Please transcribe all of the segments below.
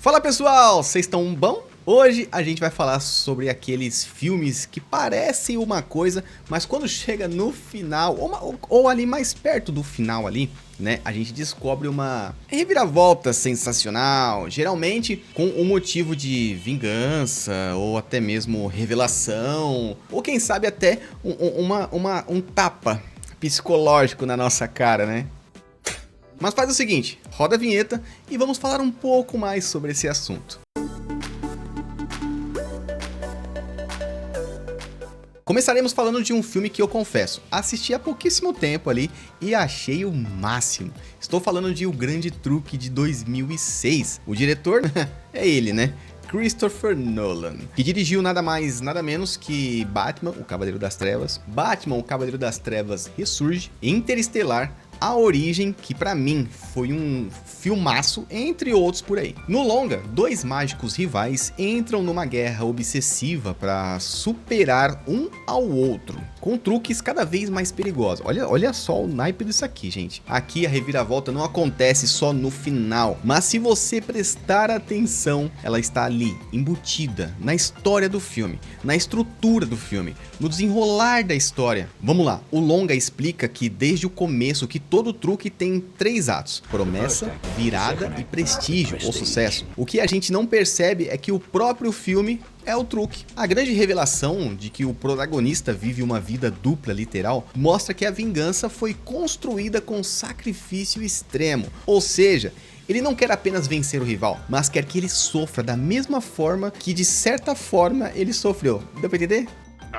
Fala pessoal, vocês estão bom? Hoje a gente vai falar sobre aqueles filmes que parecem uma coisa, mas quando chega no final, ou ali mais perto do final ali, né, a gente descobre uma reviravolta sensacional, geralmente com um motivo de vingança, ou até mesmo revelação, ou quem sabe até um tapa psicológico na nossa cara, né? Mas faz o seguinte, roda a vinheta e vamos falar um pouco mais sobre esse assunto. Começaremos falando de um filme que eu confesso, assisti há pouquíssimo tempo ali e achei o máximo. Estou falando de O Grande Truque de 2006. O diretor é ele, né? Christopher Nolan, que dirigiu nada mais, nada menos que Batman, o Cavaleiro das Trevas, Batman, o Cavaleiro das Trevas Ressurge, Interestelar, A Origem, que pra mim foi um filmaço, entre outros por aí. No longa, dois mágicos rivais entram numa guerra obsessiva para superar um ao outro, com truques cada vez mais perigosos. Olha só o naipe disso aqui, gente. Aqui a reviravolta não acontece só no final, mas se você prestar atenção, ela está ali, embutida na história do filme, na estrutura do filme, no desenrolar da história. Vamos lá, o longa explica que desde o começo que todo truque tem 3 atos: promessa, virada e prestígio ou sucesso. O que a gente não percebe é que o próprio filme é o truque. A grande revelação de que o protagonista vive uma vida dupla literal mostra que a vingança foi construída com sacrifício extremo. Ou seja, ele não quer apenas vencer o rival, mas quer que ele sofra da mesma forma que de certa forma ele sofreu. Deu pra entender?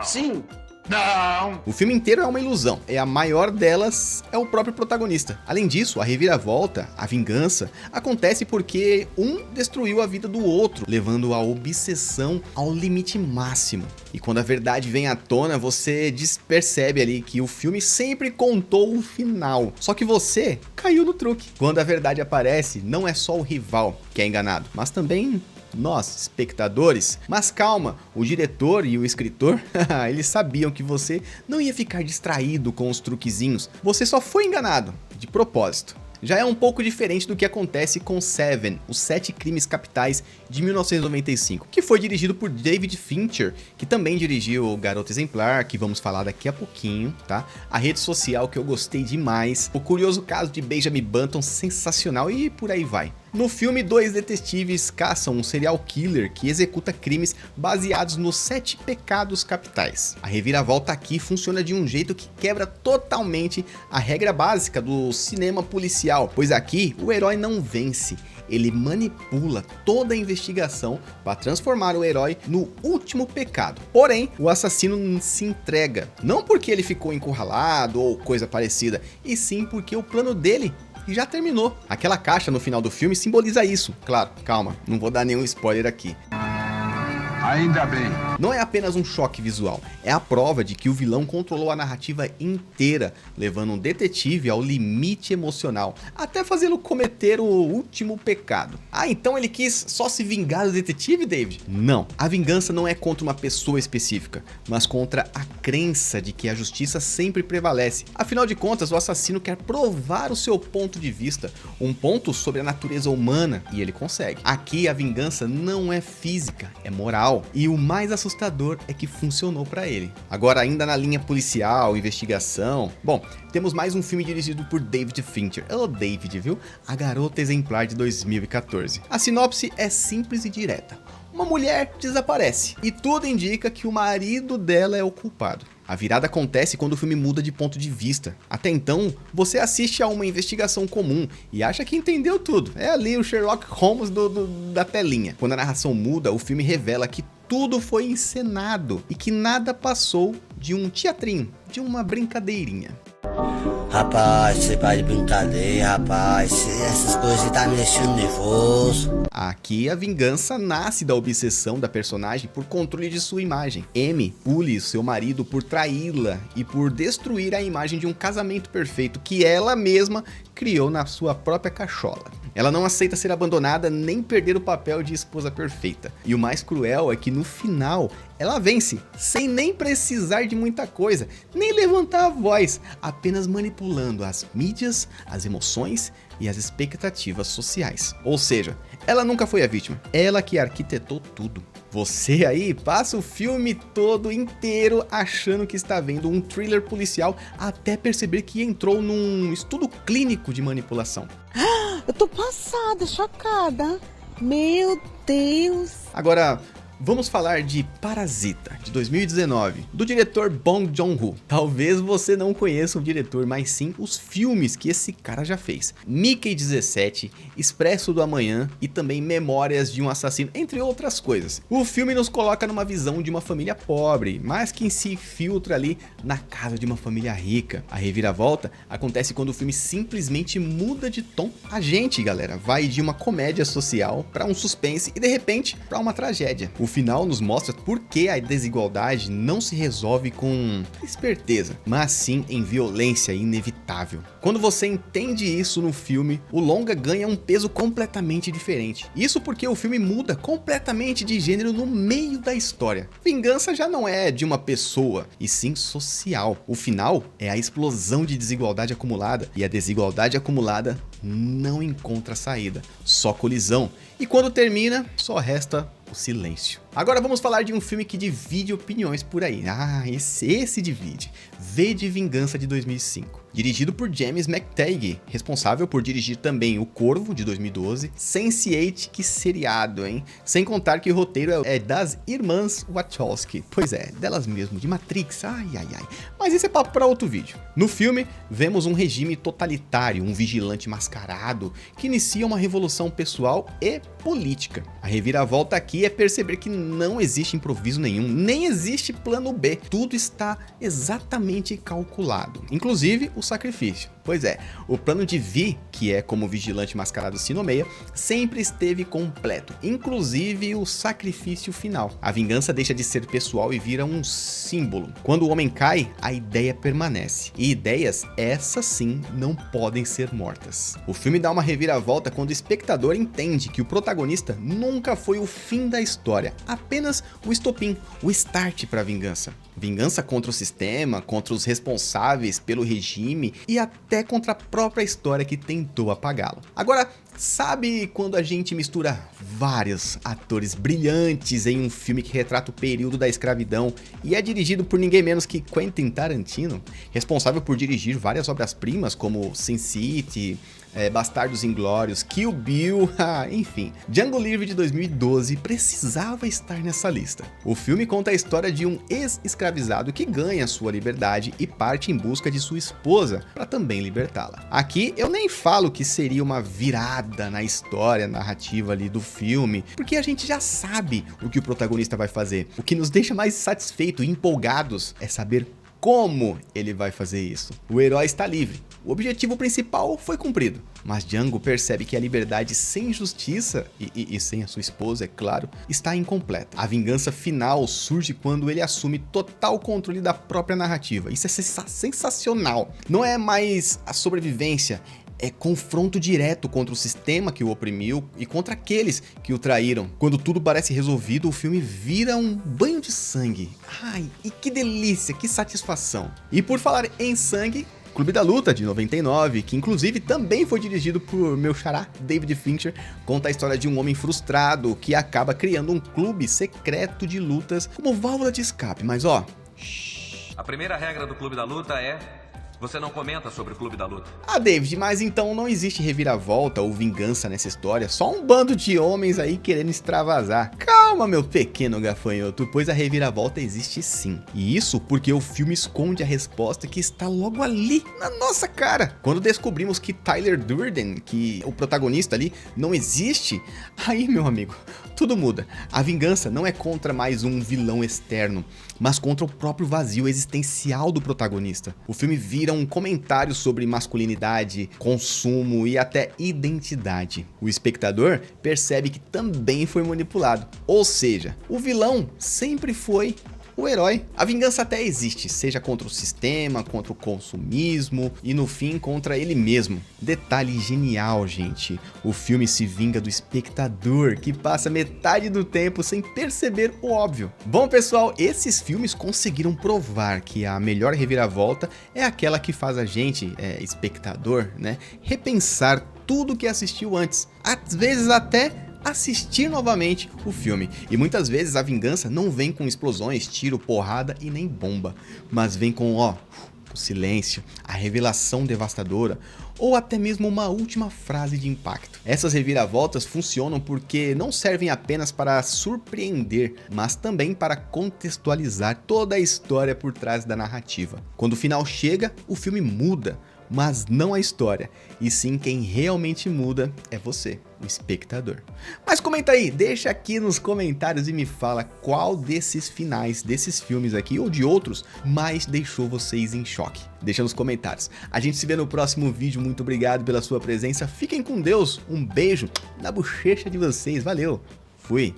Sim. Não! O filme inteiro é uma ilusão, e a maior delas é o próprio protagonista. Além disso, a reviravolta, a vingança, acontece porque um destruiu a vida do outro, levando a obsessão ao limite máximo. E quando a verdade vem à tona, você percebe ali que o filme sempre contou o final, só que você caiu no truque. Quando a verdade aparece, não é só o rival que é enganado, mas também nós, espectadores. Mas calma, o diretor e o escritor, eles sabiam que você não ia ficar distraído com os truquezinhos, você só foi enganado, de propósito. Já é um pouco diferente do que acontece com Seven, os 7 Crimes Capitais de 1995, que foi dirigido por David Fincher, que também dirigiu Garota Exemplar, que vamos falar daqui a pouquinho, tá? A Rede Social, que eu gostei demais, o curioso caso de Benjamin Button, sensacional, e por aí vai. No filme, 2 detetives caçam um serial killer que executa crimes baseados nos 7 pecados capitais. A reviravolta aqui funciona de um jeito que quebra totalmente a regra básica do cinema policial, pois aqui o herói não vence, ele manipula toda a investigação para transformar o herói no último pecado. Porém, o assassino se entrega, não porque ele ficou encurralado ou coisa parecida, e sim porque o plano dele já terminou. Aquela caixa no final do filme simboliza isso. Claro, calma, não vou dar nenhum spoiler aqui. Ainda bem. Não é apenas um choque visual, é a prova de que o vilão controlou a narrativa inteira, levando um detetive ao limite emocional, até fazê-lo cometer o último pecado. Ah, então ele quis só se vingar do detetive, David? Não, a vingança não é contra uma pessoa específica, mas contra a crença de que a justiça sempre prevalece. Afinal de contas, o assassino quer provar o seu ponto de vista, um ponto sobre a natureza humana, e ele consegue. Aqui a vingança não é física, é moral. E o mais assustador é que funcionou pra ele. Agora, ainda na linha policial, investigação, bom, temos mais um filme dirigido por David Fincher. Oh, David, viu? A Garota Exemplar de 2014. A sinopse é simples e direta. Uma mulher desaparece e tudo indica que o marido dela é o culpado. A virada acontece quando o filme muda de ponto de vista. Até então, você assiste a uma investigação comum e acha que entendeu tudo. É ali o Sherlock Holmes da telinha. Quando a narração muda, o filme revela que tudo foi encenado e que nada passou de um teatrinho, de uma brincadeirinha. Rapaz, você vai de brincadeira, rapaz. Essas coisas tá me deixando nervoso. Aqui a vingança nasce da obsessão da personagem por controle de sua imagem. Amy pune seu marido por traí-la e por destruir a imagem de um casamento perfeito que ela mesma criou na sua própria cachola. Ela não aceita ser abandonada nem perder o papel de esposa perfeita. E o mais cruel é que no final ela vence, sem nem precisar de muita coisa, nem levantar a voz, apenas manipulando as mídias, as emoções e as expectativas sociais. Ou seja, ela nunca foi a vítima, ela que arquitetou tudo. Você aí passa o filme todo inteiro achando que está vendo um thriller policial até perceber que entrou num estudo clínico de manipulação. Eu tô passada, chocada. Meu Deus. Agora, vamos falar de Parasita, de 2019, do diretor Bong Joon-ho. Talvez você não conheça o diretor, mas sim os filmes que esse cara já fez. Mickey 17, Expresso do Amanhã e também Memórias de um Assassino, entre outras coisas. O filme nos coloca numa visão de uma família pobre, mas que se filtra ali na casa de uma família rica. A reviravolta acontece quando o filme simplesmente muda de tom. A gente, galera, vai de uma comédia social para um suspense e de repente para uma tragédia. O final nos mostra por que a desigualdade não se resolve com esperteza, mas sim em violência inevitável. Quando você entende isso no filme, o longa ganha um peso completamente diferente. Isso porque o filme muda completamente de gênero no meio da história. Vingança já não é de uma pessoa, e sim social. O final é a explosão de desigualdade acumulada, e a desigualdade acumulada não encontra saída, só colisão. E quando termina, só resta o silêncio. Agora vamos falar de um filme que divide opiniões por aí. Esse divide. V de Vingança de 2005. Dirigido por James McTeigue, responsável por dirigir também O Corvo, de 2012, Sense8, que seriado, hein? Sem contar que o roteiro é das irmãs Wachowski. Pois é, delas mesmo, de Matrix, ai. Mas esse é papo para outro vídeo. No filme, vemos um regime totalitário, um vigilante mascarado, que inicia uma revolução pessoal e política. A reviravolta aqui é perceber que não existe improviso nenhum, nem existe plano B. Tudo está exatamente calculado, inclusive o sacrifício. Pois é, o plano de Vi, que é como o vigilante mascarado se nomeia, sempre esteve completo, inclusive o sacrifício final. A vingança deixa de ser pessoal e vira um símbolo. Quando o homem cai, a ideia permanece. E ideias, essas sim, não podem ser mortas. O filme dá uma reviravolta quando o espectador entende que o protagonista nunca foi o fim da história, apenas o estopim, o start para a vingança. Vingança contra o sistema, contra os responsáveis pelo regime e até contra a própria história que tentou apagá-lo. Agora, sabe quando a gente mistura vários atores brilhantes em um filme que retrata o período da escravidão e é dirigido por ninguém menos que Quentin Tarantino, responsável por dirigir várias obras-primas como Sin City, Bastardos Inglórios, Kill Bill, enfim. Django Livre de 2012 precisava estar nessa lista. O filme conta a história de um ex-escravizado que ganha sua liberdade e parte em busca de sua esposa para também libertá-la. Aqui eu nem falo que seria uma virada na história narrativa ali do filme, porque a gente já sabe o que o protagonista vai fazer. O que nos deixa mais satisfeitos e empolgados é saber como ele vai fazer isso. O herói está livre. O objetivo principal foi cumprido, mas Django percebe que a liberdade sem justiça, e sem a sua esposa, é claro, está incompleta. A vingança final surge quando ele assume total controle da própria narrativa. Isso é sensacional. Não é mais a sobrevivência, é confronto direto contra o sistema que o oprimiu e contra aqueles que o traíram. Quando tudo parece resolvido, o filme vira um banho de sangue. Ai, e que delícia, que satisfação. E por falar em sangue, Clube da Luta, de 99, que inclusive também foi dirigido por meu xará, David Fincher, conta a história de um homem frustrado que acaba criando um clube secreto de lutas como válvula de escape. Mas ó... A primeira regra do Clube da Luta é: você não comenta sobre o Clube da Luta. David, mas então não existe reviravolta ou vingança nessa história, só um bando de homens aí querendo extravasar. Calma, meu pequeno gafanhoto, pois a reviravolta existe sim. E isso porque o filme esconde a resposta que está logo ali, na nossa cara. Quando descobrimos que Tyler Durden, que o protagonista ali, não existe, aí, meu amigo, tudo muda. A vingança não é contra mais um vilão externo, mas contra o próprio vazio existencial do protagonista. O filme vira um comentário sobre masculinidade, consumo e até identidade. O espectador percebe que também foi manipulado, ou seja, o vilão sempre foi o herói. A vingança até existe, seja contra o sistema, contra o consumismo e no fim contra ele mesmo. Detalhe genial, gente, o filme se vinga do espectador que passa metade do tempo sem perceber o óbvio. Bom pessoal, esses filmes conseguiram provar que a melhor reviravolta é aquela que faz a gente, espectador, né, repensar tudo que assistiu antes, às vezes até assistir novamente o filme. E muitas vezes a vingança não vem com explosões, tiro, porrada e nem bomba, mas vem com, o silêncio, a revelação devastadora ou até mesmo uma última frase de impacto. Essas reviravoltas funcionam porque não servem apenas para surpreender, mas também para contextualizar toda a história por trás da narrativa. Quando o final chega, o filme muda, mas não a história, e sim quem realmente muda é você, o espectador. Mas comenta aí, deixa aqui nos comentários e me fala qual desses finais, desses filmes aqui ou de outros, mais deixou vocês em choque. Deixa nos comentários. A gente se vê no próximo vídeo, muito obrigado pela sua presença, fiquem com Deus, um beijo na bochecha de vocês, valeu, fui!